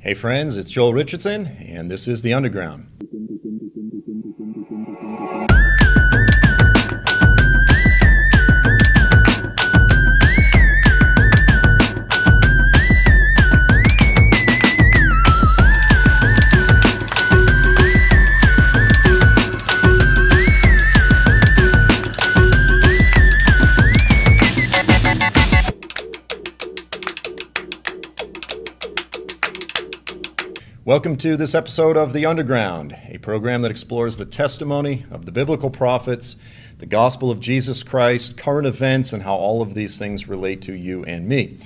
Hey friends, it's Joel Richardson, and this is The Underground. Welcome to this episode of The Underground, a program that explores the testimony of the biblical prophets, the gospel of Jesus Christ, current events, and how all of these things relate to you and me.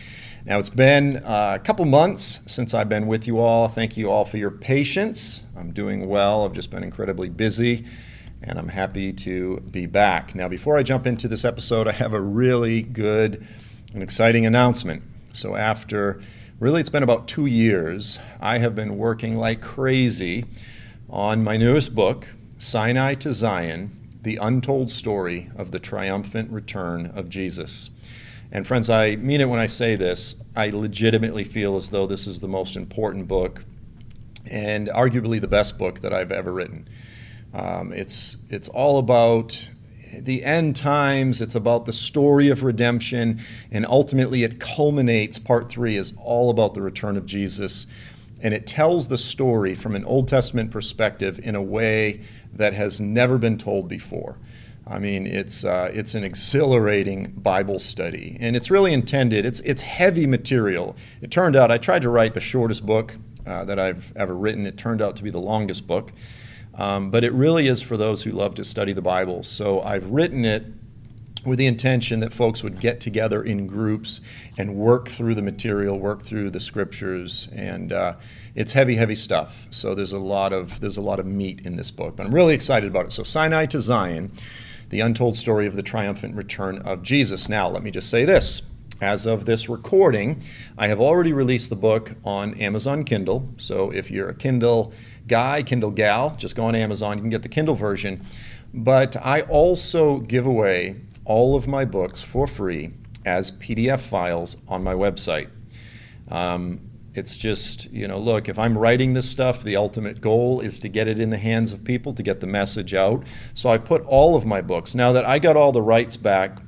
Now, it's been a couple months since I've been with you all. Thank you all for your patience. I'm doing well. I've just been incredibly busy, and I'm happy to be back. Now, before I jump into this episode, I have a really good and exciting announcement. So Really, it's been about 2 years. I have been working like crazy on my newest book, Sinai to Zion, The Untold Story of the Triumphant Return of Jesus. And friends, I mean it when I say this. I legitimately feel as though this is the most important book and arguably the best book that I've ever written. It's all about the end times. It's about the story of redemption, and ultimately it culminates. Part 3 is all about the return of Jesus, and it tells the story from an Old Testament perspective in a way that has never been told before. I mean, it's an exhilarating Bible study, and it's really intended. It's heavy material. It turned out I tried to write the shortest book that I've ever written. It turned out to be the longest book. But it really is for those who love to study the Bible. So I've written it with the intention that folks would get together in groups and work through the material, work through the scriptures, and it's heavy stuff. So there's a lot of meat in this book, but I'm really excited about it. So Sinai to Zion, the untold story of the triumphant return of Jesus. Now, let me just say this. As of this recording, I have already released the book on Amazon Kindle. So if you're a Kindle guy, Kindle gal, just go on Amazon. You can get the Kindle version. But I also give away all of my books for free as PDF files on my website. It's just, look, if I'm writing this stuff, the ultimate goal is to get it in the hands of people, to get the message out. So I put all of my books. Now that I got all the rights back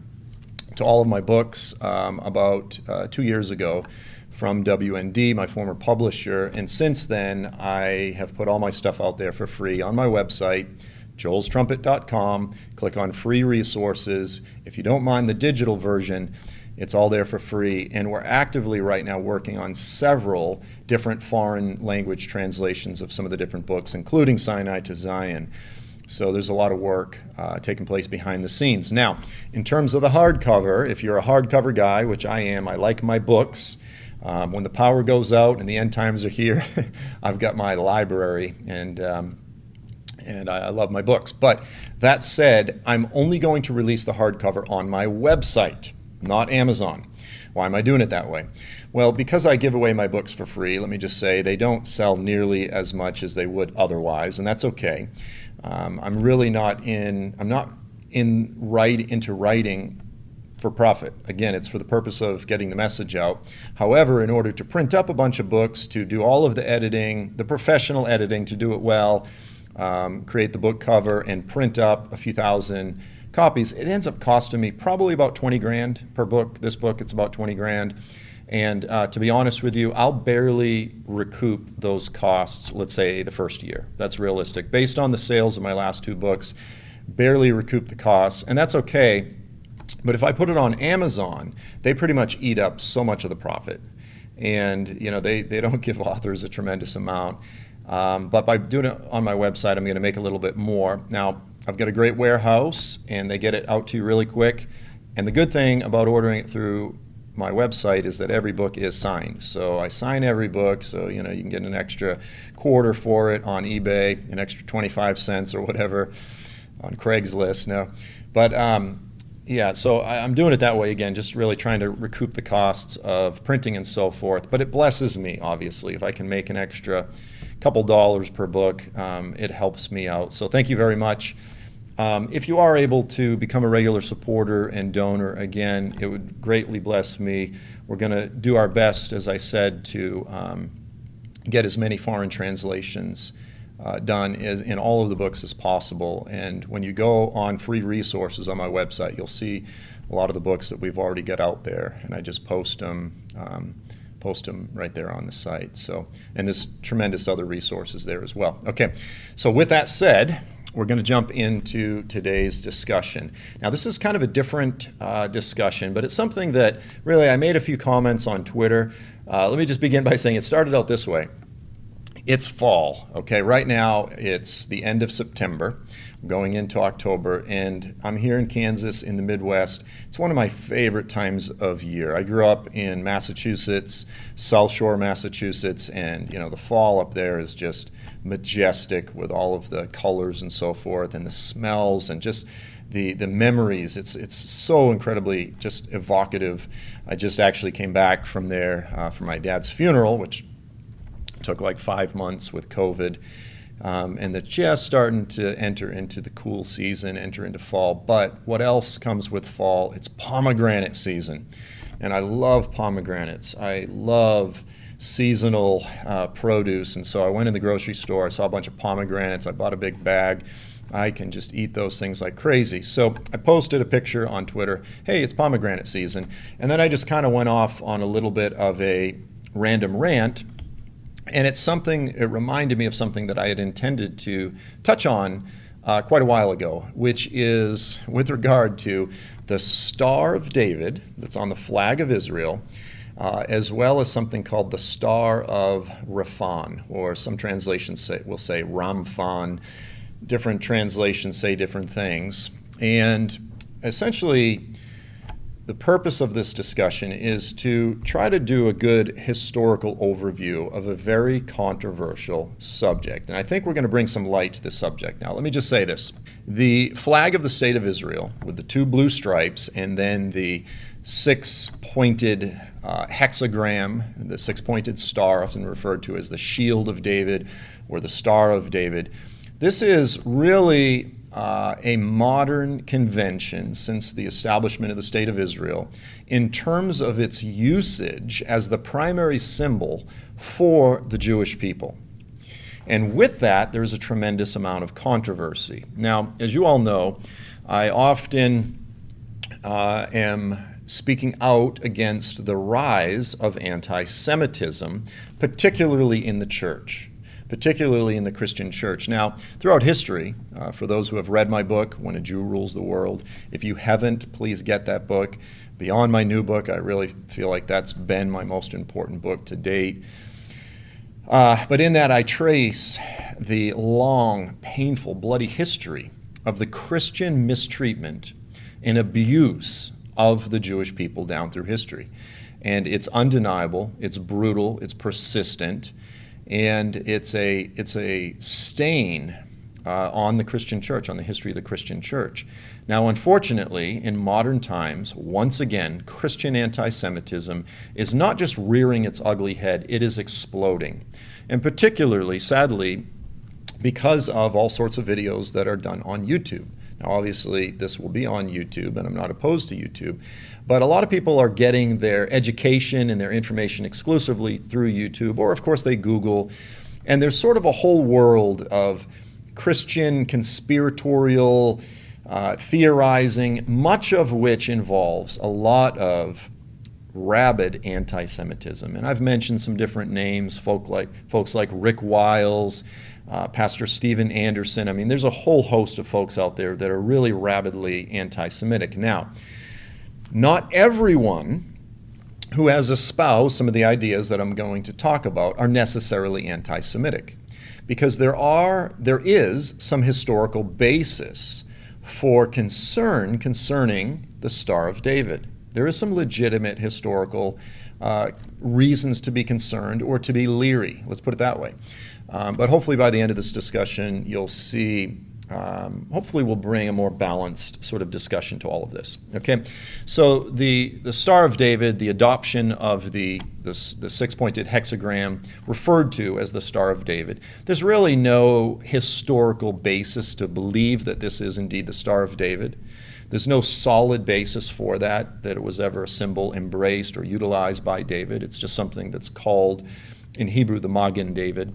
to all of my books about 2 years ago from WND, my former publisher, and since then I have put all my stuff out there for free on my website, joelstrumpet.com. Click on free resources. If you don't mind the digital version, it's all there for free, and we're actively right now working on several different foreign language translations of some of the different books, including Sinai to Zion. So there's a lot of work taking place behind the scenes. Now, in terms of the hardcover, if you're a hardcover guy, which I am, I like my books. When the power goes out and the end times are here, I've got my library, and I love my books. But that said, I'm only going to release the hardcover on my website, not Amazon. Why am I doing it that way? Well, because I give away my books for free, let me just say they don't sell nearly as much as they would otherwise, and that's okay. I'm not into writing for profit. Again, it's for the purpose of getting the message out. However, in order to print up a bunch of books, to do all of the editing, the professional editing, to do it well, create the book cover and print up a few thousand copies, it ends up costing me probably about 20 grand per book. This book, it's about 20 grand. And to be honest with you, I'll barely recoup those costs, let's say the first year. That's realistic. Based on the sales of my last 2 books, barely recoup the costs, and that's okay. But if I put it on Amazon, they pretty much eat up so much of the profit. And they don't give authors a tremendous amount. But by doing it on my website, I'm going to make a little bit more. Now, I've got a great warehouse, and they get it out to you really quick. And the good thing about ordering it through my website is that every book is signed. So I sign every book, so you can get an extra quarter for it on eBay, an extra 25 cents or whatever on Craigslist. No, but so I'm doing it that way again, just really trying to recoup the costs of printing and so forth. But it blesses me, obviously, if I can make an extra couple dollars per book. It helps me out. So thank you very much. If you are able to become a regular supporter and donor, again, it would greatly bless me. We're going to do our best, as I said, to get as many foreign translations done in all of the books as possible. And when you go on free resources on my website, you'll see a lot of the books that we've already got out there, and I just post them right there on the site. So, and there's tremendous other resources there as well. Okay, so with that said, we're going to jump into today's discussion. Now, this is kind of a different discussion, but it's something that really I made a few comments on Twitter. Let me just begin by saying it started out this way. It's fall, okay? Right now, it's the end of September, going into October, and I'm here in Kansas in the Midwest. It's one of my favorite times of year. I grew up in Massachusetts, South Shore, Massachusetts, and the fall up there is just majestic with all of the colors and so forth, and the smells and just the memories. It's so incredibly just evocative. I just actually came back from there for my dad's funeral, which took like 5 months with COVID. And they're just starting to enter into the cool season, enter into fall. But what else comes with fall? It's pomegranate season. And I love pomegranates. I love seasonal produce. And so I went in the grocery store, I saw a bunch of pomegranates, I bought a big bag. I can just eat those things like crazy. So I posted a picture on Twitter, hey, it's pomegranate season. And then I just kind of went off on a little bit of a random rant. And it reminded me of something that I had intended to touch on quite a while ago, which is with regard to the Star of David that's on the flag of Israel, as well as something called the Star of Raphan, or some translations will say Ramphan. Different translations say different things. And essentially, the purpose of this discussion is to try to do a good historical overview of a very controversial subject. And I think we're going to bring some light to this subject. Now, let me just say this. The flag of the state of Israel, with the 2 blue stripes and then the 6-pointed hexagram, the 6-pointed star, often referred to as the Shield of David or the Star of David, this is really a modern convention since the establishment of the State of Israel in terms of its usage as the primary symbol for the Jewish people. And with that, there's a tremendous amount of controversy. Now, as you all know, I often am speaking out against the rise of anti-Semitism, particularly in the church. Particularly in the Christian church. Now, throughout history, for those who have read my book, When a Jew Rules the World, if you haven't, please get that book. Beyond my new book, I really feel like that's been my most important book to date. But in that, I trace the long, painful, bloody history of the Christian mistreatment and abuse of the Jewish people down through history. And it's undeniable, it's brutal, it's persistent, and it's a stain on the Christian church, on the history of the Christian church. Now, unfortunately, in modern times, once again, Christian anti-Semitism is not just rearing its ugly head, it is exploding. And particularly, sadly, because of all sorts of videos that are done on YouTube. Now, obviously, this will be on YouTube, and I'm not opposed to YouTube. But a lot of people are getting their education and their information exclusively through YouTube, or of course they Google. And there's sort of a whole world of Christian conspiratorial theorizing, much of which involves a lot of rabid anti-Semitism. And I've mentioned some different names, folks like Rick Wiles, Pastor Steven Anderson. I mean, there's a whole host of folks out there that are really rabidly anti-Semitic. Now, not everyone who has espoused some of the ideas that I'm going to talk about are necessarily anti-Semitic, because there is some historical basis for concern concerning the Star of David. There is some legitimate historical reasons to be concerned or to be leery, let's put it that way. But hopefully by the end of this discussion, you'll see, hopefully we'll bring a more balanced sort of discussion to all of this. Okay, so the Star of David, the adoption of the 6-pointed hexagram referred to as the Star of David, there's really no historical basis to believe that this is indeed the Star of David. There's no solid basis for that it was ever a symbol embraced or utilized by David. It's just something that's called in Hebrew, the Magen David,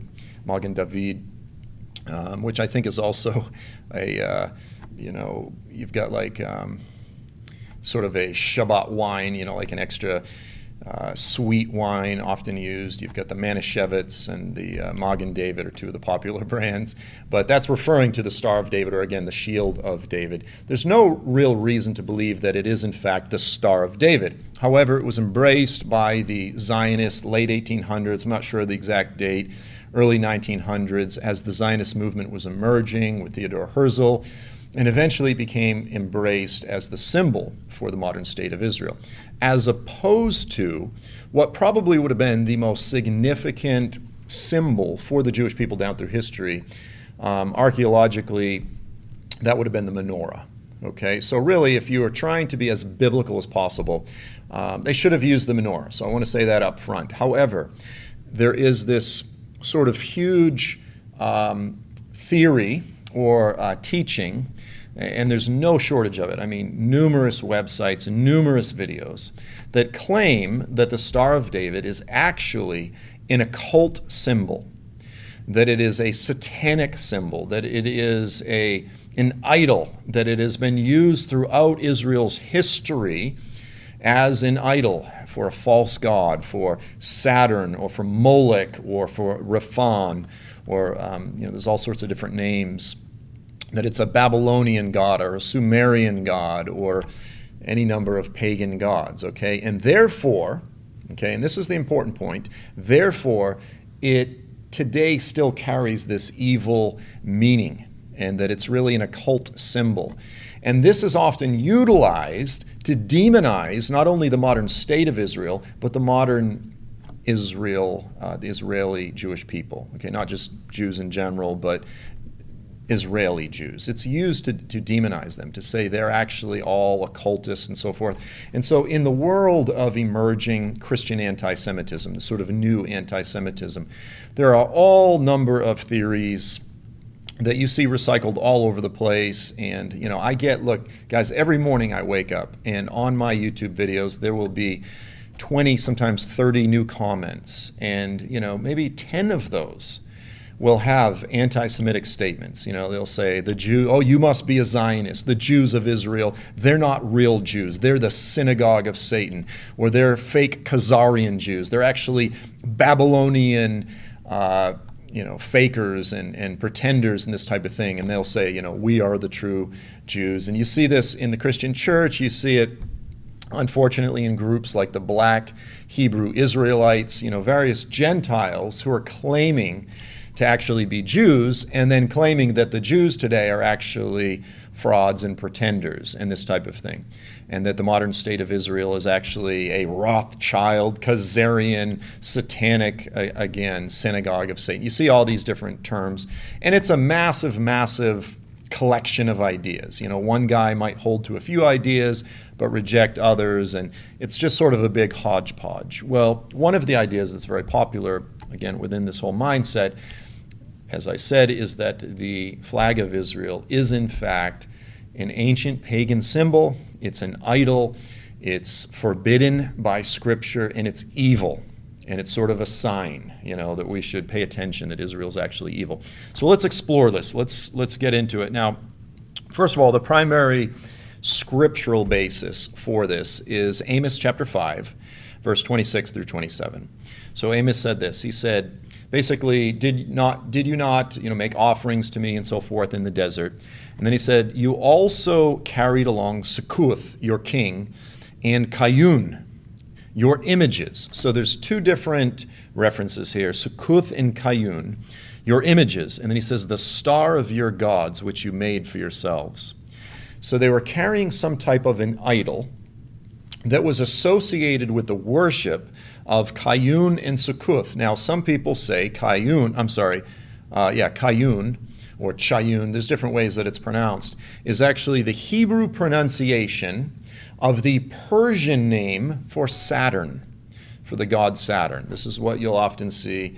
which I think is also you've got like sort of a Shabbat wine, like an extra sweet wine often used. You've got the Manischewitz and the Magen David are two of the popular brands. But that's referring to the Star of David, or again, the Shield of David. There's no real reason to believe that it is, in fact, the Star of David. However, it was embraced by the Zionists late 1800s, I'm not sure of the exact date, early 1900s, as the Zionist movement was emerging with Theodor Herzl, and eventually became embraced as the symbol for the modern state of Israel, as opposed to what probably would have been the most significant symbol for the Jewish people down through history. Archaeologically, that would have been the menorah. Okay, so really, if you are trying to be as biblical as possible, they should have used the menorah. So I want to say that up front. However, there is this sort of huge theory or teaching, and there's no shortage of it. I mean, numerous websites and numerous videos that claim that the Star of David is actually an occult symbol, that it is a satanic symbol, that it is an idol, that it has been used throughout Israel's history as an idol for a false god, for Saturn or for Molech or for Rephan, or there's all sorts of different names, that it's a Babylonian god or a Sumerian god or any number of pagan gods, okay? And therefore, okay, and this is the important point, therefore it today still carries this evil meaning, and that it's really an occult symbol. And this is often utilized to demonize not only the modern state of Israel, but the modern Israel, the Israeli Jewish people, okay? Not just Jews in general, but Israeli Jews. It's used to demonize them, to say they're actually all occultists and so forth. And so in the world of emerging Christian anti-Semitism, the sort of new anti-Semitism, there are all number of theories that you see recycled all over the place. And, look, guys, every morning I wake up and on my YouTube videos, there will be 20, sometimes 30 new comments. And, maybe 10 of those will have anti-Semitic statements. They'll say, you must be a Zionist. The Jews of Israel, they're not real Jews. They're the synagogue of Satan. Or they're fake Khazarian Jews. They're actually Babylonian fakers and pretenders and this type of thing. And they'll say, we are the true Jews. And you see this in the Christian church. You see it, unfortunately, in groups like the Black Hebrew Israelites, various Gentiles who are claiming to actually be Jews, and then claiming that the Jews today are actually frauds and pretenders and this type of thing. And that the modern state of Israel is actually a Rothschild, Khazarian, satanic, synagogue of Satan. You see all these different terms. And it's a massive, massive collection of ideas. One guy might hold to a few ideas, but reject others. And it's just sort of a big hodgepodge. Well, one of the ideas that's very popular, again, within this whole mindset, as I said, is that the flag of Israel is in fact an ancient pagan symbol. It's an idol. It's forbidden by Scripture, and it's evil. And it's sort of a sign, that we should pay attention that Israel's actually evil. So let's explore this. Let's get into it. Now, first of all, the primary scriptural basis for this is Amos chapter 5, verse 26 through 27. So Amos said this. He said, basically, did you not make offerings to me and so forth in the desert? And then he said, you also carried along Succoth, your king, and Kayun, your images. So there's two different references here, Succoth and Kayun, your images. And then he says, the star of your gods, which you made for yourselves. So they were carrying some type of an idol that was associated with the worship of Kayun and Succoth. Now, some people say Kayun, or Chayun, there's different ways that it's pronounced, is actually the Hebrew pronunciation of the Persian name for Saturn, for the god Saturn. This is what you'll often see,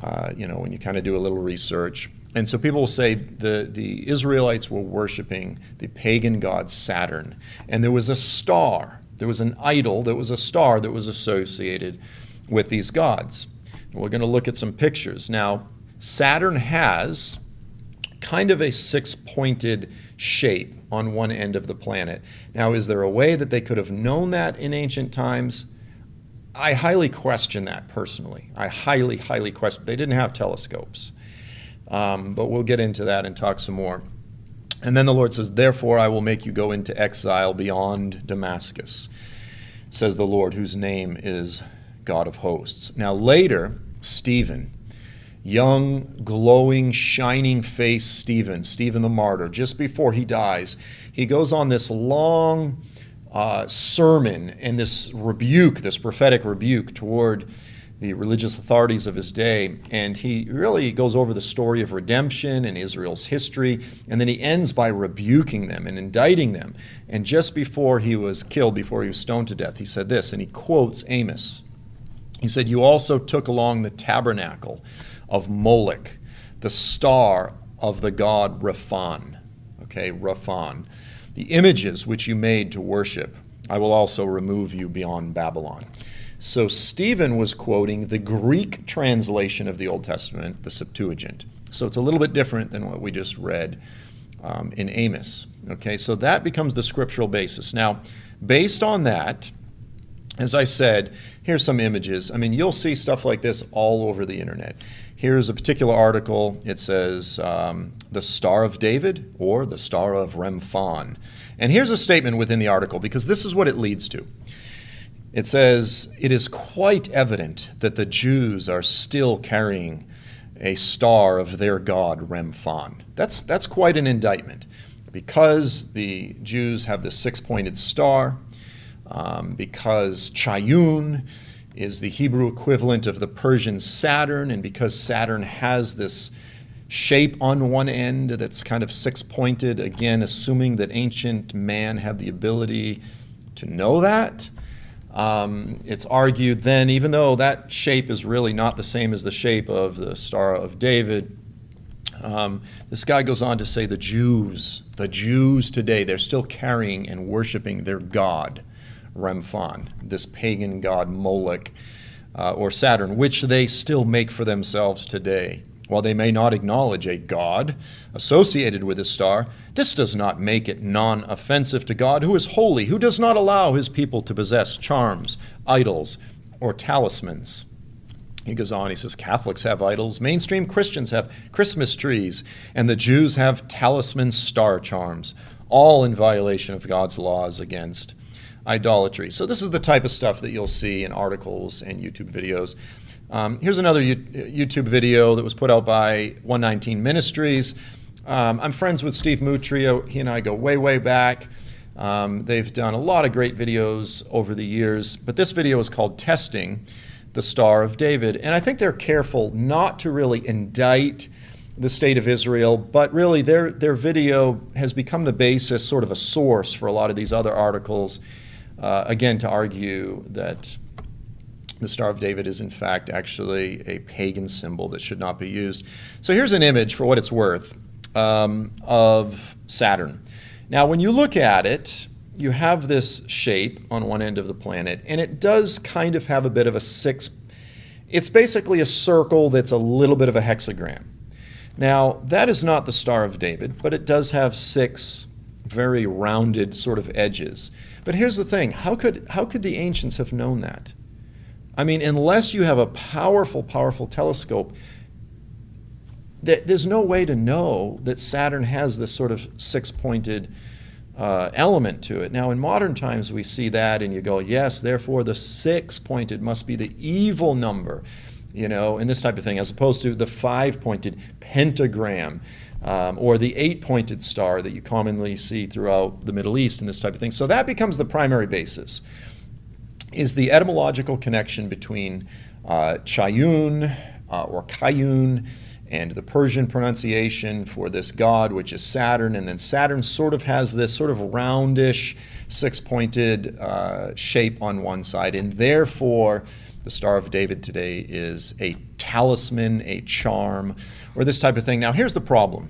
when you kind of do a little research. And so people will say the Israelites were worshiping the pagan god Saturn. And there was a star. There was an idol that was a star that was associated with these gods. We're going to look at some pictures. Now, Saturn has kind of a six-pointed shape on one end of the planet. Now, is there a way that they could have known that in ancient times? I highly question that personally. I highly, highly question. They didn't have telescopes. But we'll get into that and talk some more. And then the Lord says, therefore I will make you go into exile beyond Damascus, says the Lord, whose name is God of hosts. Now later, Stephen, young, glowing, shining-faced Stephen the martyr, just before he dies, he goes on this long sermon and this rebuke, this prophetic rebuke toward the religious authorities of his day, and he really goes over the story of redemption and Israel's history, and then he ends by rebuking them and indicting them. And just before he was killed, before he was stoned to death, he said this, and he quotes Amos. He said, you also took along the tabernacle of Moloch, the star of the god Raphan. Okay, Raphan. The images which you made to worship, I will also remove you beyond Babylon. So Stephen was quoting the Greek translation of the Old Testament, the Septuagint. So it's a little bit different than what we just read in Amos. Okay, so that becomes the scriptural basis. Now, based on that, as I said, here's some images. I mean, you'll see stuff like this all over the internet. Here's a particular article. It says, the Star of David or the Star of Rampant. And here's a statement within the article, because this is what it leads to. It says, it is quite evident that the Jews are still carrying a star of their god Rampant. That's quite an indictment, because the Jews have the six-pointed star, because Chayun is the Hebrew equivalent of the Persian Saturn, and because Saturn has this shape on one end that's kind of six-pointed, again, assuming that ancient man had the ability to know that. It's argued then, even though that shape is really not the same as the shape of the Star of David, this guy goes on to say the Jews today, they're still carrying and worshiping their god, Rampant, this pagan god Moloch or Saturn, which they still make for themselves today. While they may not acknowledge a god associated with this star, this does not make it non-offensive to God, who is holy, who does not allow his people to possess charms, idols, or talismans. He goes on, he says, Catholics have idols, mainstream Christians have Christmas trees, and the Jews have talisman star charms, all in violation of God's laws against idolatry. So this is the type of stuff that you'll see in articles and YouTube videos. Here's another YouTube video that was put out by 119 Ministries. I'm friends with Steve Mutria. He and I go way, way back. They've done a lot of great videos over the years, but this video is called Testing the Star of David. And I think they're careful not to really indict the state of Israel, but really their video has become the basis, sort of a source for a lot of these other articles, again, to argue that the Star of David is in fact actually a pagan symbol that should not be used. So here's an image, for what it's worth, of Saturn. Now when you look at it, you have this shape on one end of the planet, and it does kind of have a bit of a it's basically a circle that's a little bit of a hexagram. Now that is not the Star of David, but it does have six very rounded sort of edges. But here's the thing, how could the ancients have known that? I mean, unless you have a powerful, powerful telescope, there's no way to know that Saturn has this sort of six-pointed element to it. Now, in modern times, we see that, and you go, yes, therefore the six-pointed must be the evil number, and this type of thing, as opposed to the five-pointed pentagram or the eight-pointed star that you commonly see throughout the Middle East and this type of thing. So that becomes the primary basis, is the etymological connection between Chayun or Kayun and the Persian pronunciation for this god, which is Saturn. And then Saturn sort of has this sort of roundish, six-pointed shape on one side. And therefore, the Star of David today is a talisman, a charm, or this type of thing. Now, here's the problem.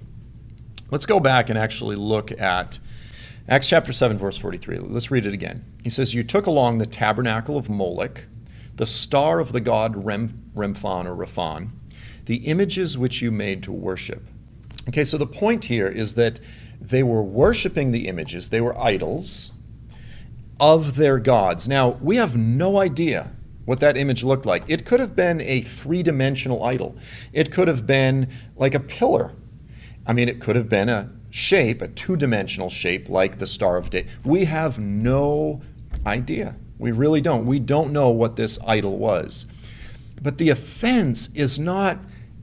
Let's go back and actually look at Acts chapter 7, verse 43. Let's read it again. He says, you took along the tabernacle of Moloch, the star of the god Remphan or Raphan, the images which you made to worship. Okay, so the point here is that they were worshiping the images, they were idols of their gods. Now, we have no idea what that image looked like. It could have been a three-dimensional idol. It could have been like a pillar. I mean, it could have been a shape, a two-dimensional shape like the Star of Day. We have no idea. We really don't. We don't know what this idol was. But the offense is not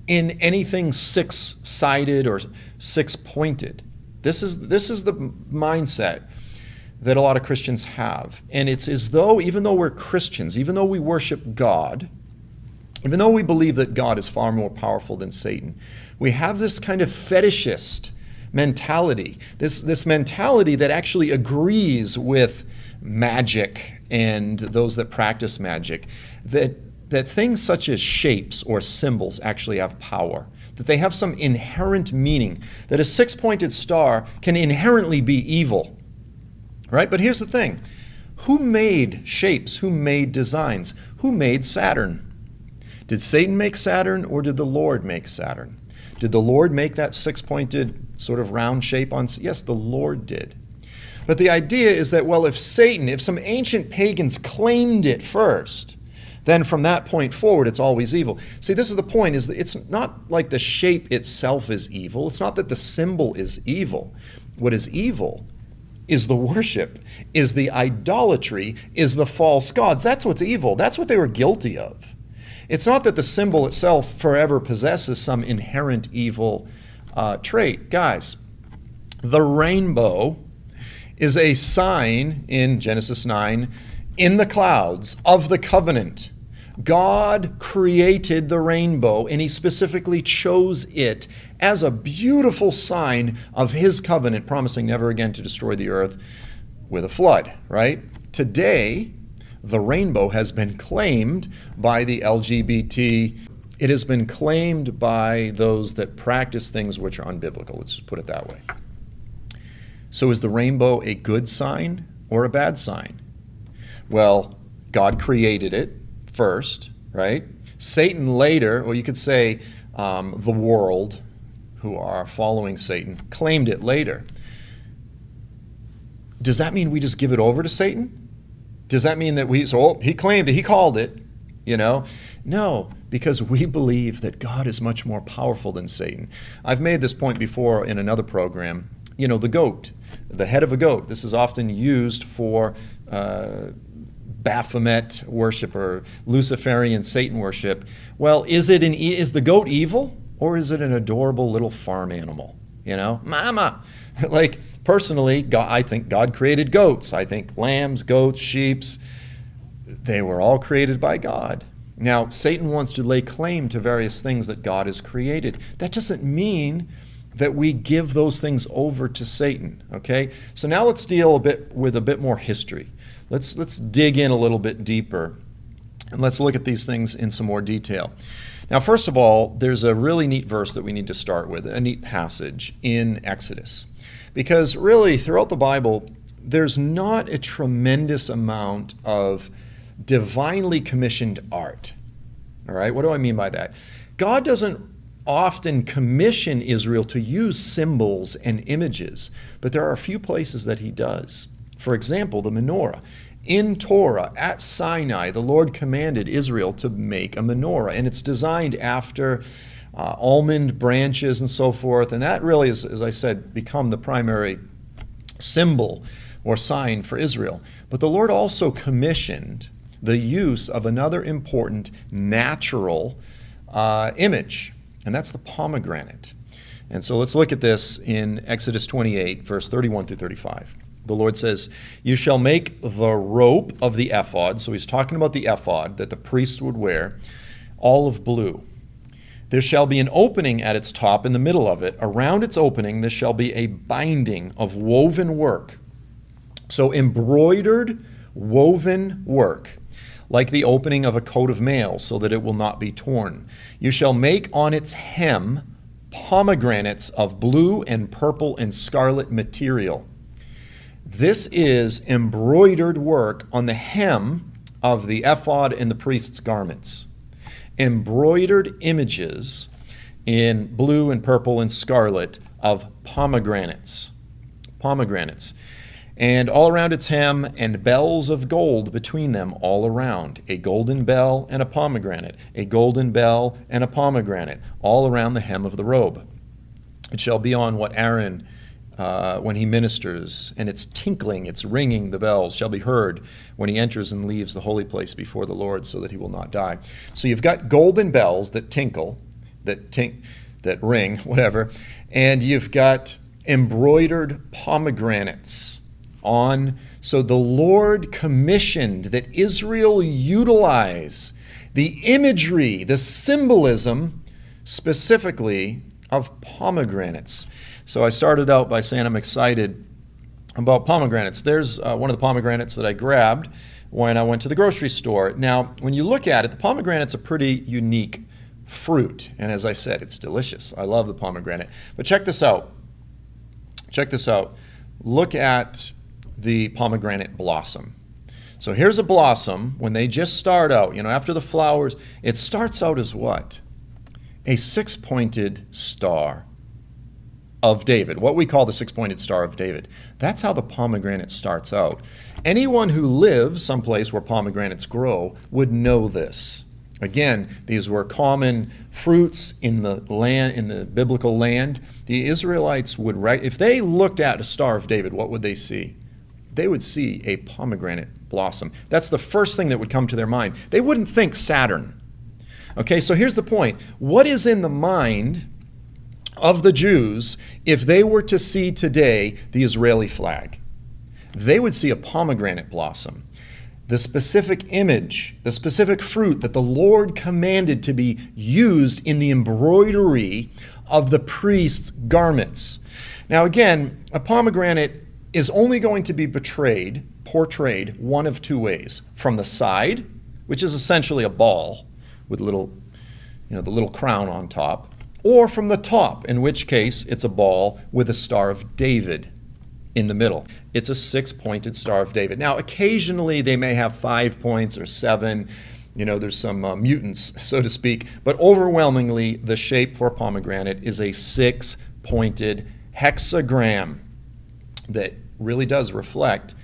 in anything six-sided or six-pointed. This is the mindset that a lot of Christians have. And it's as though, even though we're Christians, even though we worship God, even though we believe that God is far more powerful than Satan, we have this kind of fetishist mentality, this mentality that actually agrees with magic and those that practice magic, that things such as shapes or symbols actually have power, that they have some inherent meaning, that a six-pointed star can inherently be evil. Right? But here's the thing. Who made shapes? Who made designs? Who made Saturn? Did Satan make Saturn or did the Lord make Saturn? Did the Lord make that six-pointed sort of round shape on? Yes, the Lord did. But the idea is that, well, if some ancient pagans claimed it first, then from that point forward, it's always evil. See, this is the point, is that it's not like the shape itself is evil. It's not that the symbol is evil. What is evil is the worship, is the idolatry, is the false gods. That's what's evil. That's what they were guilty of. It's not that the symbol itself forever possesses some inherent evil trait. Guys, the rainbow is a sign in Genesis 9 in the clouds of the covenant. God created the rainbow, and he specifically chose it as a beautiful sign of his covenant, promising never again to destroy the earth with a flood, right? Today, the rainbow has been claimed by the LGBT. It has been claimed by those that practice things which are unbiblical. Let's just put it that way. So is the rainbow a good sign or a bad sign? Well, God created it first, right? Satan later, or you could say the world, who are following Satan, claimed it later. Does that mean we just give it over to Satan? Does that mean that he claimed it, he called it, No, because we believe that God is much more powerful than Satan. I've made this point before in another program. The goat, the head of a goat. This is often used for Baphomet worship or Luciferian Satan worship. Well, is the goat evil, or is it an adorable little farm animal? Mama. Like, personally, I think God created goats. I think lambs, goats, sheep, they were all created by God. Now, Satan wants to lay claim to various things that God has created. That doesn't mean that we give those things over to Satan, okay? So now let's deal with a bit more history. Let's dig in a little bit deeper, and let's look at these things in some more detail. Now, first of all, there's a really neat verse that we need to start with, a neat passage in Exodus. Because really, throughout the Bible, there's not a tremendous amount of divinely commissioned art. All right, what do I mean by that? God doesn't often commission Israel to use symbols and images, but there are a few places that he does. For example, the menorah. In Torah, at Sinai, the Lord commanded Israel to make a menorah, and it's designed after almond branches and so forth, and that really is, as I said, become the primary symbol or sign for Israel. But the Lord also commissioned the use of another important natural image, and that's the pomegranate. And so let's look at this in Exodus 28, verse 31 through 35. The Lord says, "You shall make the rope of the ephod," so he's talking about the ephod that the priest would wear, "olive blue. There shall be an opening at its top in the middle of it. Around its opening there shall be a binding of woven work." So embroidered woven work, like the opening of a coat of mail, so that it will not be torn. "You shall make on its hem pomegranates of blue and purple and scarlet material." This is embroidered work on the hem of the ephod and the priest's garments. Embroidered images in blue and purple and scarlet of pomegranates. And all around its hem, and bells of gold between them all around. A golden bell and a pomegranate. A golden bell and a pomegranate, all around the hem of the robe. It shall be on what Aaron, when he ministers, and its tinkling, its ringing, the bells, shall be heard when he enters and leaves the holy place before the Lord, so that he will not die. So you've got golden bells that tinkle, that ring, whatever, and you've got embroidered pomegranates on. So the Lord commissioned that Israel utilize the imagery, the symbolism, specifically of pomegranates. So I started out by saying I'm excited about pomegranates. There's one of the pomegranates that I grabbed when I went to the grocery store. Now, when you look at it, the pomegranate's a pretty unique fruit. And as I said, it's delicious. I love the pomegranate. But check this out. Look at the pomegranate blossom. So here's a blossom. When they just start out, after the flowers, it starts out as what? A six-pointed star of David, what we call the six-pointed star of David. That's how the pomegranate starts out. Anyone who lives someplace where pomegranates grow would know this. Again, these were common fruits in the land, in the biblical land. The Israelites would, if they looked at a Star of David, what would they see? They would see a pomegranate blossom. That's the first thing that would come to their mind. They wouldn't think Saturn. Okay, so here's the point. What is in the mind of the Jews if they were to see today the Israeli flag? They would see a pomegranate blossom. The specific image, the specific fruit that the Lord commanded to be used in the embroidery of the priest's garments. Now again, a pomegranate is only going to be portrayed one of two ways. From the side, which is essentially a ball with the little crown on top, or from the top, in which case it's a ball with a Star of David in the middle. It's a six-pointed Star of David. Now, occasionally they may have 5 points or 7. There's some mutants, so to speak. But overwhelmingly, the shape for a pomegranate is a six-pointed hexagram that really does reflect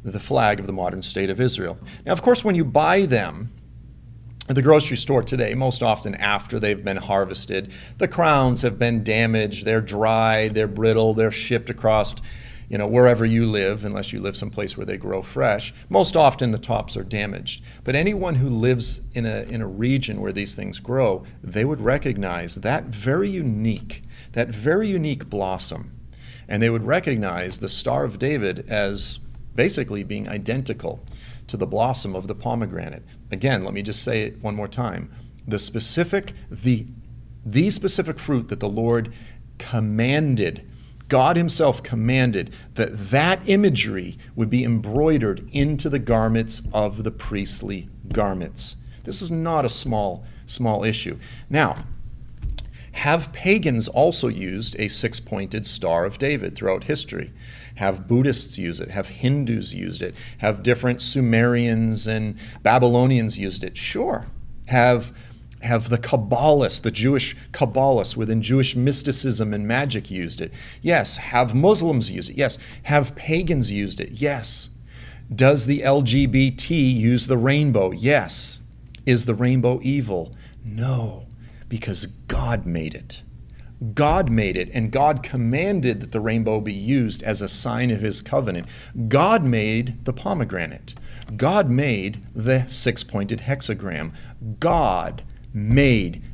the flag of the modern state of Israel. Now, of course, when you buy them at the grocery store today, most often after they've been harvested, the crowns have been damaged, they're dried, they're brittle, they're shipped across wherever you live, unless you live someplace where they grow fresh. Most often the tops are damaged. But anyone who lives in a region where these things grow, they would recognize that very unique blossom. And they would recognize the Star of David as basically being identical to the blossom of the pomegranate. Again, let me just say it one more time. The specific fruit that the Lord commanded, God himself commanded that imagery would be embroidered into the garments of the priestly garments. This is not a small issue. Now, have pagans also used a six-pointed Star of David throughout history? Have Buddhists use it? Have Hindus used it? Have different Sumerians and Babylonians used it? Sure. Have the Kabbalists, the Jewish Kabbalists within Jewish mysticism and magic used it? Yes. Have Muslims used it? Yes. Have pagans used it? Yes. Does the LGBT use the rainbow? Yes. Is the rainbow evil? No, because God made it. God made it, and God commanded that the rainbow be used as a sign of his covenant. God made the pomegranate. God made the six-pointed hexagram.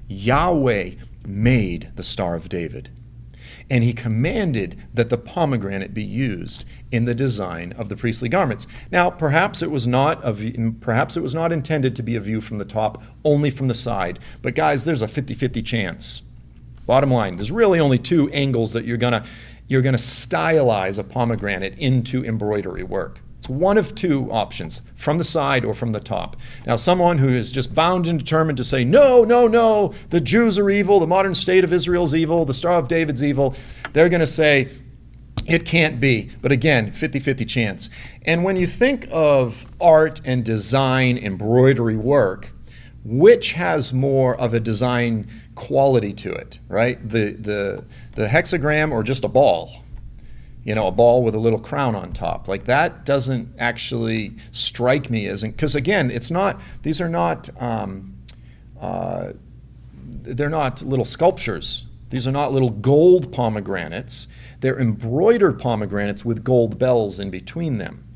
Yahweh made the Star of David. And he commanded that the pomegranate be used in the design of the priestly garments. Now, perhaps it was not intended to be a view from the top, only from the side. But guys, there's a 50-50 chance. Bottom line, there's really only two angles that you're gonna stylize a pomegranate into embroidery work. It's one of two options, from the side or from the top. Now, someone who is just bound and determined to say, no, the Jews are evil, the modern state of Israel is evil, the Star of David's evil, they're going to say, It can't be. But again, 50-50 chance. And when you think of art and design, embroidery work, which has more of a design quality to it, right? The hexagram or just a ball? You know, a ball with a little crown on top. Like, that doesn't actually strike me as, because again, it's not, these are not, they're not little sculptures. These are not little gold pomegranates. They're embroidered pomegranates with gold bells in between them.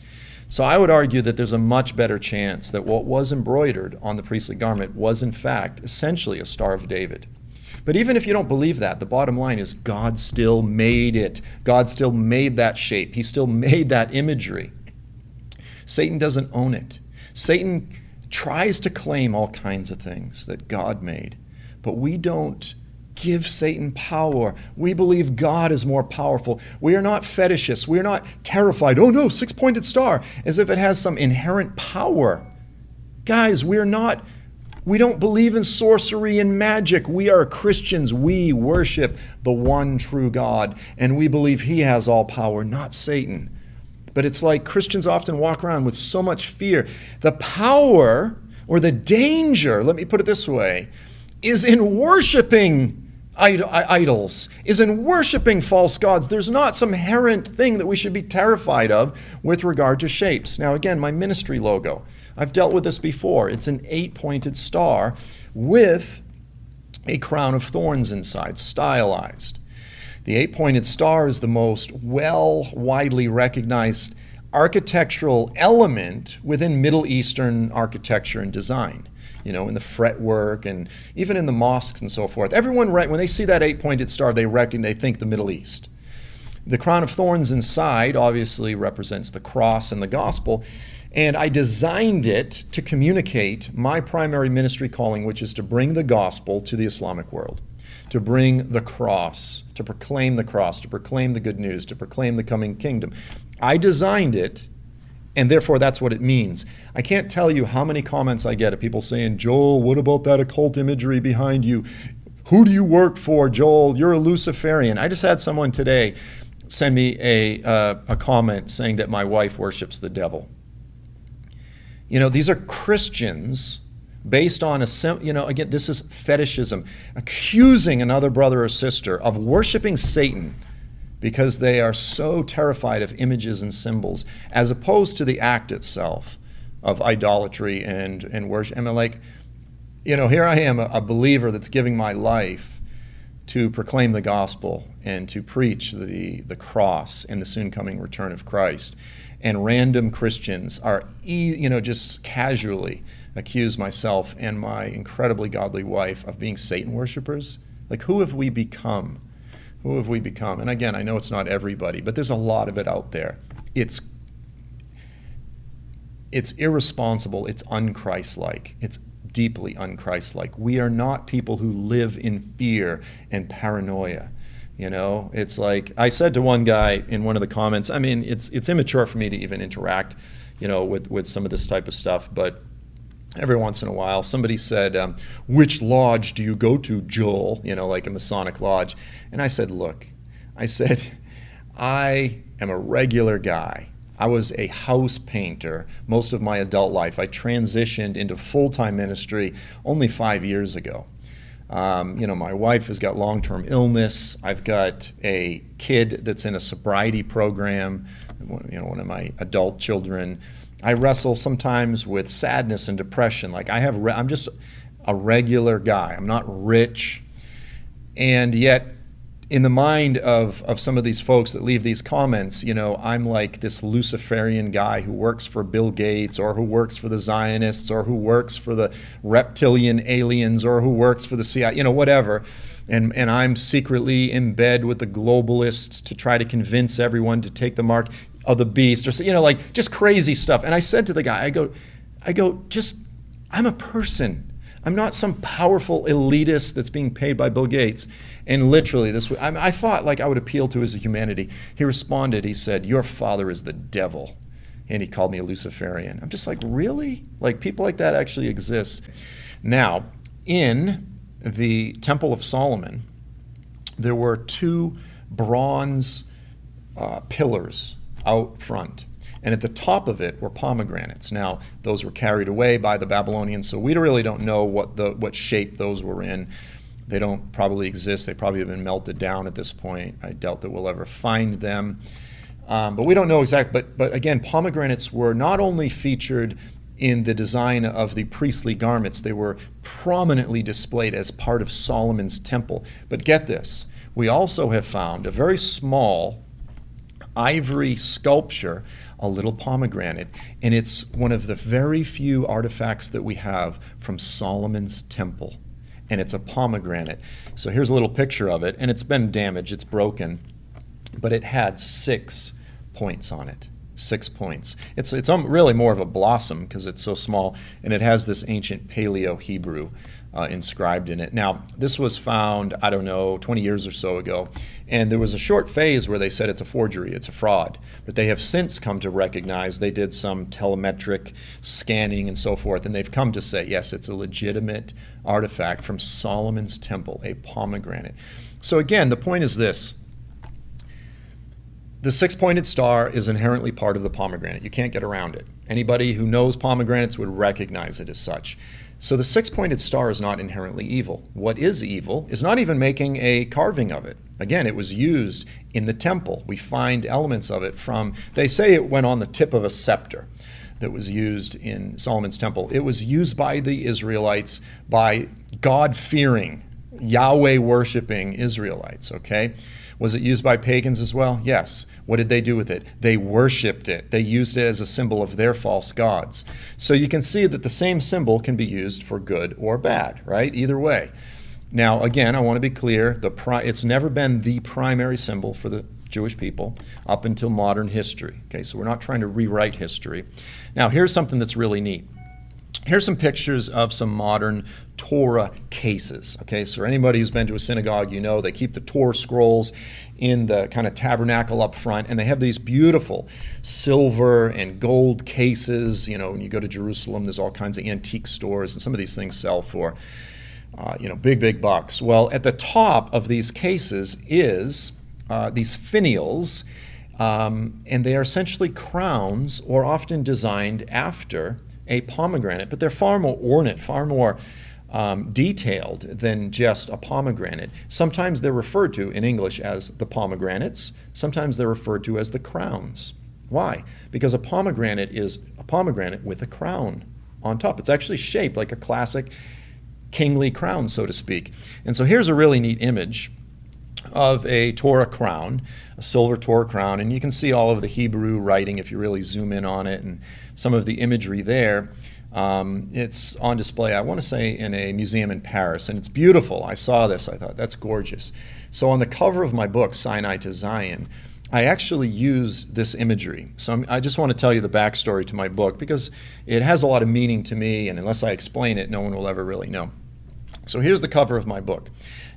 So I would argue that there's a much better chance that what was embroidered on the priestly garment was in fact essentially a Star of David. But even if you don't believe that, the bottom line is God still made it. God still made that shape. He still made that imagery. Satan doesn't own it. Satan tries to claim all kinds of things that God made, but we don't give Satan power. We believe God is more powerful. We are not fetishists. We are not terrified. Oh no, six-pointed star, as if it has some inherent power. Guys, we don't believe in sorcery and magic. We are Christians. We worship the one true God, and we believe he has all power, not Satan. But it's like Christians often walk around with so much fear. The power, or the danger, let me put it this way, is in worshiping idols, is in worshiping false gods. There's not some inherent thing that we should be terrified of with regard to shapes. Now again, my ministry logo, I've dealt with this before. It's an 8-pointed star with a crown of thorns inside, stylized. The 8-pointed star is the most widely recognized architectural element within Middle Eastern architecture and design. You know, in the fretwork and even in the mosques and so forth. Everyone, when they see that 8-pointed star, they think the Middle East. The crown of thorns inside obviously represents the cross and the gospel. And I designed it to communicate my primary ministry calling, which is to bring the gospel to the Islamic world, to bring the cross, to proclaim the cross, to proclaim the good news, to proclaim the coming kingdom. I designed it, and therefore that's what it means. I can't tell you how many comments I get of people saying, Joel, what about that occult imagery behind you? Who do you work for, Joel? You're a Luciferian. I just had someone today send me a comment saying that my wife worships the devil. You know, these are Christians based on again, this is fetishism, accusing another brother or sister of worshiping Satan because they are so terrified of images and symbols, as opposed to the act itself of idolatry and worship. I mean, like, you know, here I am, a believer that's giving my life to proclaim the gospel and to preach the cross and the soon coming return of Christ. And random Christians are, just casually accuse myself and my incredibly godly wife of being Satan worshipers. Like, who have we become? Who have we become? And again, I know it's not everybody, but there's a lot of it out there. It's irresponsible. It's un-Christ-like. It's deeply un-Christ-like. We are not people who live in fear and paranoia. You know, it's like I said to one guy in one of the comments, I mean, it's immature for me to even interact, with some of this type of stuff. But every once in a while, somebody said, which lodge do you go to, Joel? Like a Masonic lodge. And I said, look, I am a regular guy. I was a house painter most of my adult life. I transitioned into full-time ministry only 5 years ago. My wife has got long-term illness. I've got a kid that's in a sobriety program, one of my adult children. I wrestle sometimes with sadness and depression. Like I'm just a regular guy. I'm not rich. And yet, in the mind of some of these folks that leave these comments, I'm like this Luciferian guy who works for Bill Gates, or who works for the Zionists, or who works for the reptilian aliens, or who works for the CIA, whatever. And I'm secretly in bed with the globalists to try to convince everyone to take the mark of the beast, or like just crazy stuff. And I said to the guy, I go, I'm a person. I'm not some powerful elitist that's being paid by Bill Gates. And literally, I thought like I would appeal to his humanity. He responded, he said, your father is the devil. And he called me a Luciferian. I'm just like, really? Like, people like that actually exist. Now, in the Temple of Solomon, there were 2 bronze pillars out front. And at the top of it were pomegranates. Now, those were carried away by the Babylonians, so we really don't know what shape those were in. They don't probably exist. They probably have been melted down at this point. I doubt that we'll ever find them. But we don't know exactly. But again, pomegranates were not only featured in the design of the priestly garments, they were prominently displayed as part of Solomon's temple. But get this, we also have found a very small ivory sculpture, a little pomegranate, and it's one of the very few artifacts that we have from Solomon's temple. And it's a pomegranate. So here's a little picture of it, and it's been damaged, it's broken, but it had 6 points on it. 6 points. It's really more of a blossom because it's so small, and it has this ancient Paleo-Hebrew inscribed in it. Now, this was found, 20 years or so ago, and there was a short phase where they said it's a forgery, it's a fraud, but they have since come to recognize, they did some telemetric scanning and so forth, and they've come to say, yes, it's a legitimate artifact from Solomon's temple, a pomegranate. So again, the point is this. The 6-pointed star is inherently part of the pomegranate. You can't get around it. Anybody who knows pomegranates would recognize it as such. So the 6-pointed star is not inherently evil. What is evil is not even making a carving of it. Again, it was used in the temple. We find elements of it from, they say it went on the tip of a scepter that was used in Solomon's temple. It was used by the Israelites, by God-fearing, Yahweh-worshiping Israelites, okay? Was it used by pagans as well? Yes. What did they do with it? They worshipped it. They used it as a symbol of their false gods. So you can see that the same symbol can be used for good or bad, right? Either way. Now, again, I want to be clear, it's never been the primary symbol for the Jewish people up until modern history. Okay, so we're not trying to rewrite history. Now, here's something that's really neat. Here's some pictures of some modern Torah cases. Okay, so anybody who's been to a synagogue, you know they keep the Torah scrolls in the kind of tabernacle up front, and they have these beautiful silver and gold cases. You know, when you go to Jerusalem, there's all kinds of antique stores, and some of these things sell for, big bucks. Well, at the top of these cases is these finials, and they are essentially crowns, or often designed after a pomegranate, but they're far more ornate, far more detailed than just a pomegranate. Sometimes they're referred to in English as the pomegranates. Sometimes they're referred to as the crowns. Why? Because a pomegranate is a pomegranate with a crown on top. It's actually shaped like a classic kingly crown, so to speak. And so here's a really neat image of a Torah crown, a silver Torah crown, and you can see all of the Hebrew writing if you really zoom in on it, and some of the imagery there. It's on display, I want to say, in a museum in Paris, and it's beautiful. I saw this, I thought, that's gorgeous. So on the cover of my book, Sinai to Zion, I actually used this imagery. So I just want to tell you the backstory to my book, because it has a lot of meaning to me, and unless I explain it, no one will ever really know. So here's the cover of my book.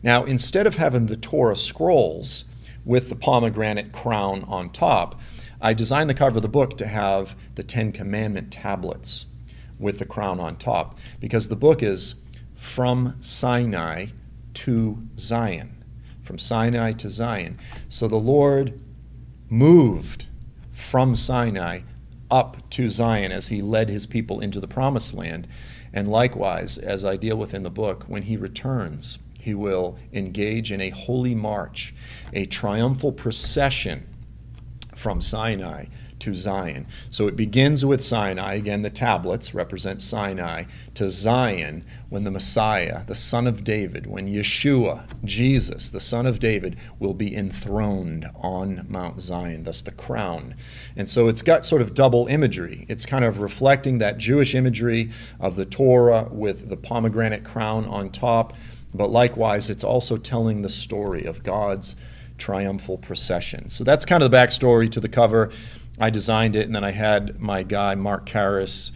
Now, instead of having the Torah scrolls with the pomegranate crown on top, I designed the cover of the book to have the 10 Commandment tablets with the crown on top, because the book is from Sinai to Zion. From Sinai to Zion. So the Lord moved from Sinai up to Zion as he led his people into the promised land. And likewise, as I deal with in the book, when he returns, he will engage in a holy march, a triumphal procession from Sinai to Zion. So it begins with Sinai, again the tablets represent Sinai, to Zion when the Messiah, the Son of David, when Yeshua, Jesus, the Son of David, will be enthroned on Mount Zion, thus the crown. And so it's got sort of double imagery. It's kind of reflecting that Jewish imagery of the Torah with the pomegranate crown on top, but likewise it's also telling the story of God's triumphal procession. So that's kind of the backstory to the cover. I designed it, and then I had my guy, Mark Karras,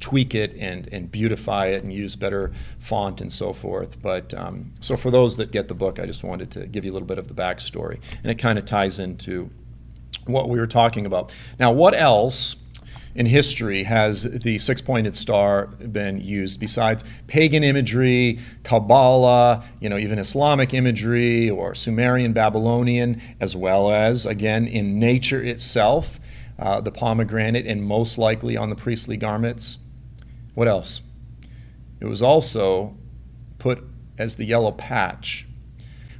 tweak it and beautify it and use better font and so forth. But so for those that get the book, I just wanted to give you a little bit of the backstory. And it kind of ties into what we were talking about. Now, what else in history has the six-pointed star been used besides pagan imagery, Kabbalah, even Islamic imagery or Sumerian, Babylonian, as well as, again, in nature itself, the pomegranate, and most likely on the priestly garments? What else? It was also put as the yellow patch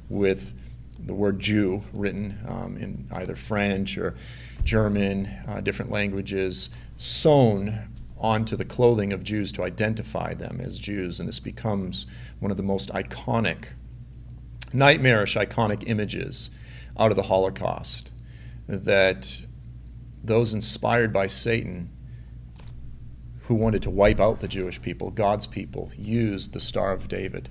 with the word Jew written in either French or German, different languages, sewn onto the clothing of Jews to identify them as Jews. And this becomes one of the most iconic, nightmarish iconic images out of the Holocaust, that those inspired by Satan who wanted to wipe out the Jewish people, God's people, used the Star of David.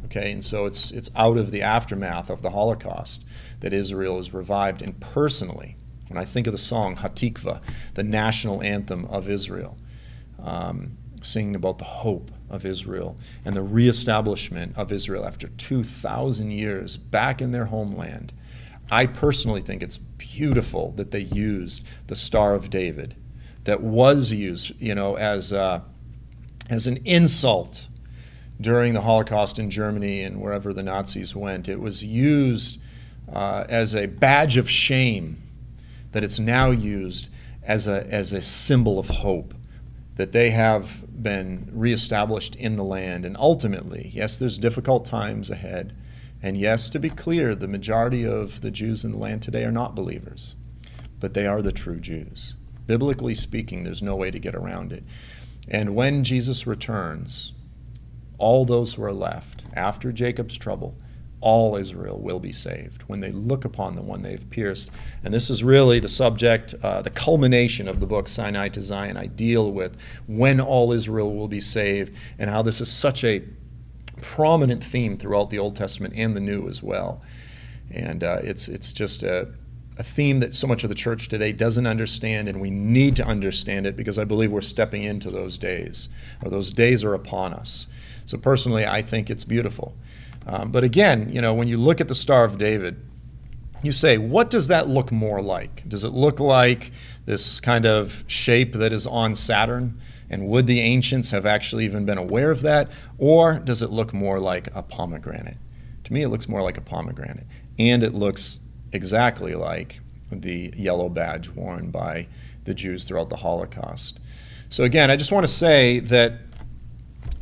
Okay, and so it's out of the aftermath of the Holocaust that Israel is revived. And personally, when I think of the song Hatikva, the national anthem of Israel, singing about the hope of Israel and the reestablishment of Israel after 2,000 years back in their homeland, I personally think it's beautiful that they used the Star of David, that was used, as an insult during the Holocaust in Germany and wherever the Nazis went. It was used as a badge of shame, that it's now used as a symbol of hope, that they have been reestablished in the land. And ultimately, yes, there's difficult times ahead. And yes, to be clear, the majority of the Jews in the land today are not believers, but they are the true Jews. Biblically speaking, there's no way to get around it. And when Jesus returns, all those who are left after Jacob's trouble, all Israel will be saved when they look upon the one they've pierced. And this is really the subject, the culmination of the book Sinai to Zion. I deal with when all Israel will be saved and how this is such a prominent theme throughout the Old Testament and the New as well. And it's just a theme that so much of the church today doesn't understand, and we need to understand it because I believe we're stepping into those days, or those days are upon us. So personally, I think it's beautiful. But again, when you look at the Star of David, you say, what does that look more like? Does it look like this kind of shape that is on Saturn? And would the ancients have actually even been aware of that? Or does it look more like a pomegranate? To me, it looks more like a pomegranate. And it looks exactly like the yellow badge worn by the Jews throughout the Holocaust. So again, I just want to say that,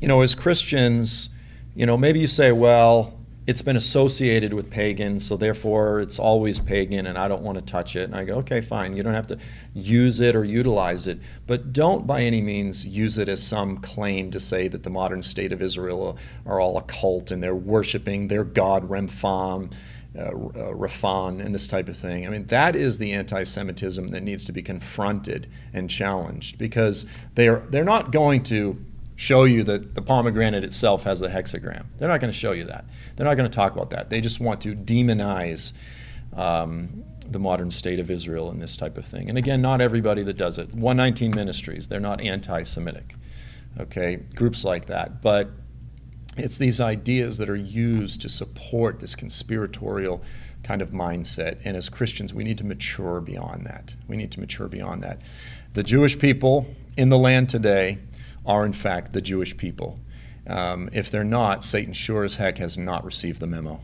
as Christians, maybe you say, well, it's been associated with pagans, so therefore it's always pagan and I don't want to touch it. And I go, okay, fine. You don't have to use it or utilize it, but don't by any means use it as some claim to say that the modern state of Israel are all occult and they're worshiping their god Rampant, Raphan, and this type of thing. I mean, that is the anti-Semitism that needs to be confronted and challenged, because they're not going to show you that the pomegranate itself has the hexagram. They're not going to show you that. They're not going to talk about that. They just want to demonize the modern state of Israel and this type of thing. And again, not everybody that does it. 119 Ministries, they're not anti-Semitic, okay? Groups like that. But it's these ideas that are used to support this conspiratorial kind of mindset. And as Christians, we need to mature beyond that. We need to mature beyond that. The Jewish people in the land today are in fact the Jewish people. If they're not, Satan sure as heck has not received the memo,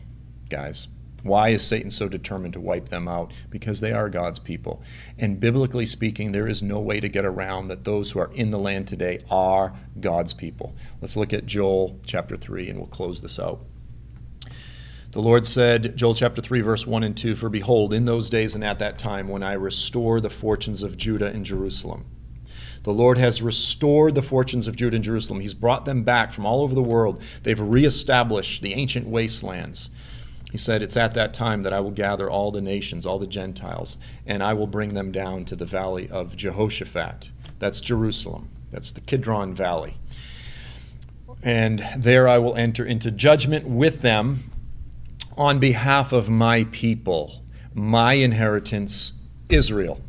guys. Why is Satan so determined to wipe them out? Because they are God's people. And biblically speaking, there is no way to get around that those who are in the land today are God's people. Let's look at Joel chapter 3 and we'll close this out. The Lord said, Joel chapter 3, verse 1 and 2, "For behold, in those days and at that time, when I restore the fortunes of Judah and Jerusalem." The Lord has restored the fortunes of Judah and Jerusalem. He's brought them back from all over the world. They've reestablished the ancient wastelands. He said, it's at that time that I will gather all the nations, all the Gentiles, and I will bring them down to the valley of Jehoshaphat. That's Jerusalem. That's the Kidron Valley. And there I will enter into judgment with them on behalf of my people, my inheritance, Israel.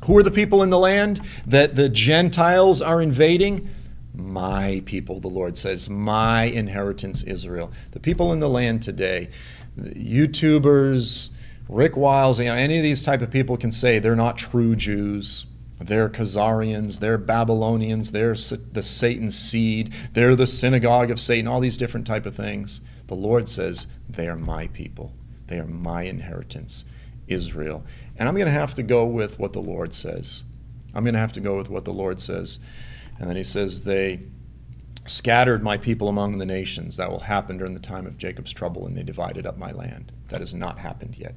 Who are the people in the land that the Gentiles are invading? My people, the Lord says, my inheritance, Israel. The people in the land today, YouTubers, Rick Wiles, any of these type of people can say they're not true Jews. They're Khazarians, they're Babylonians, they're the Satan seed, they're the synagogue of Satan, all these different type of things. The Lord says, they are my people. They are my inheritance, Israel. And I'm going to have to go with what the Lord says. I'm going to have to go with what the Lord says. And then he says, they scattered my people among the nations. That will happen during the time of Jacob's trouble, and they divided up my land. That has not happened yet.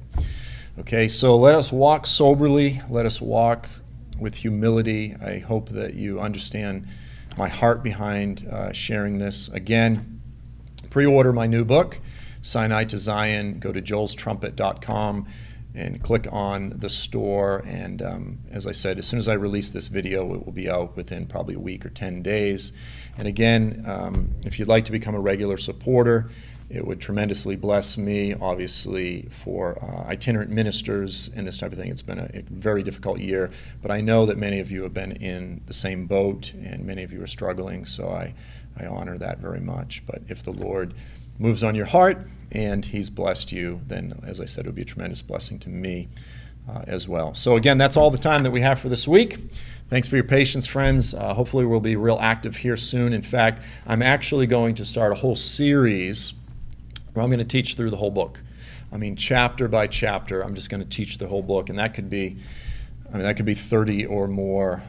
Okay, so let us walk soberly. Let us walk with humility. I hope that you understand my heart behind sharing this. Again, pre-order my new book, Sinai to Zion. Go to joelstrumpet.com and click on the store. And as I said, as soon as I release this video, it will be out within probably a week or 10 days. And again, if you'd like to become a regular supporter, it would tremendously bless me, obviously, for itinerant ministers and this type of thing. It's been a very difficult year, but I know that many of you have been in the same boat and many of you are struggling, so I honor that very much. But if the Lord moves on your heart and he's blessed you, then, as I said, it would be a tremendous blessing to me as well. So again, that's all the time that we have for this week. Thanks for your patience, friends. Hopefully we'll be real active here soon. In fact, I'm actually going to start a whole series where I'm going to teach through the whole book. I mean, chapter by chapter, I'm just going to teach the whole book, and that could be 30 or more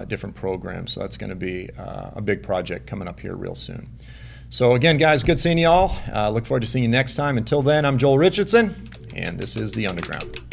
different programs. So that's going to be a big project coming up here real soon. So again, guys, good seeing you all. Look forward to seeing you next time. Until then, I'm Joel Richardson, and this is The Underground.